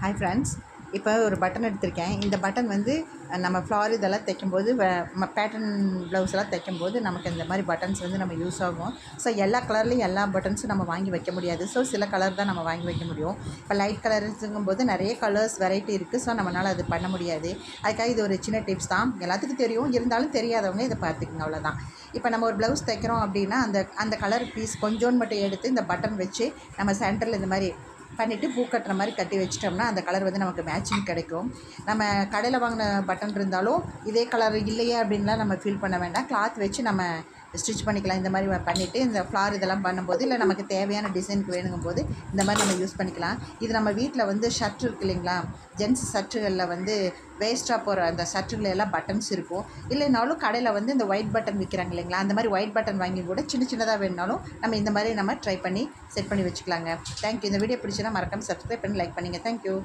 Hi friends, இப்போ ஒரு button எடுத்திருக்கேன். இந்த பட்டன் வந்து நம்ம ஃப்ளார் இதெல்லாம் தைக்கும்போது பேட்டர்ன் ப்ளவுஸ்லாம் தைக்கும்போது நமக்கு இந்த மாதிரி பட்டன்ஸ் வந்து நம்ம யூஸ் ஆகும். ஸோ எல்லா கலர்லேயும் எல்லா பட்டன்ஸும் நம்ம வாங்கி வைக்க முடியாது. ஸோ சில கலர் தான் நம்ம வாங்கி வைக்க முடியும். இப்போ லைட் கலர்ஸுங்கும்போது நிறைய கலர்ஸ் வெரைட்டி இருக்குது. ஸோ நம்மளால் அது பண்ண முடியாது. அதுக்காக இது ஒரு சின்ன டிப்ஸ் தான். எல்லாத்துக்கும் தெரியும், இருந்தாலும் தெரியாதவங்க இதை பார்த்துக்குங்க, அவ்வளோதான். இப்போ நம்ம ஒரு ப்ளவுஸ் தைக்கிறோம் அப்படின்னா அந்த கலர் பீஸ் கொஞ்சோன்னு மட்டும் எடுத்து இந்த பட்டன் வச்சு நம்ம சென்டரில் இந்த மாதிரி பண்ணிவிட்டு பூ கட்டுற மாதிரி கட்டி வச்சிட்டோம்னா அந்த கலர் வந்து நமக்கு மேட்சிங் கிடைக்கும். நம்ம கடையில் வாங்கின பட்டன் இருந்தாலும் இதே கலர் இல்லையே அப்படின்லாம் நம்ம ஃபீல் பண்ண வேண்டாம். கிளாத் வச்சு நம்ம ஸ்டிச் பண்ணிக்கலாம். இந்த மாதிரி பண்ணிவிட்டு இந்த ஃப்ளார் இதெல்லாம் பண்ணும்போது, இல்லை நமக்கு தேவையான டிசைனுக்கு வேணுங்கும் போது இந்த மாதிரி நம்ம யூஸ் பண்ணிக்கலாம். இது நம்ம வீட்டில் வந்து ஷர்ட் இருக்குது இல்லைங்களா, ஜென்ஸ் ஷர்ட்டுகளில் வந்து வேஸ்ட்டாக போகிற அந்த ஷர்ட்டுகளில் எல்லாம் பட்டன்ஸ் இருக்கும். இல்லைனாலும் கடையில் வந்து இந்த ஒயிட் பட்டன் விற்கிறாங்க இல்லைங்களா, அந்த மாதிரி ஒயிட் பட்டன் வாங்கி கூட சின்ன சின்னதாக வேணுனாலும் நம்ம இந்த மாதிரி நம்ம ட்ரை பண்ணி செட் பண்ணி வச்சுக்கலாங்க. தேங்க்யூ. இந்த வீடியோ பிடிச்சனா மறக்காமல் சப்ஸ்கிரைப் பண்ணி லைக் பண்ணுங்கள். தேங்க்யூ.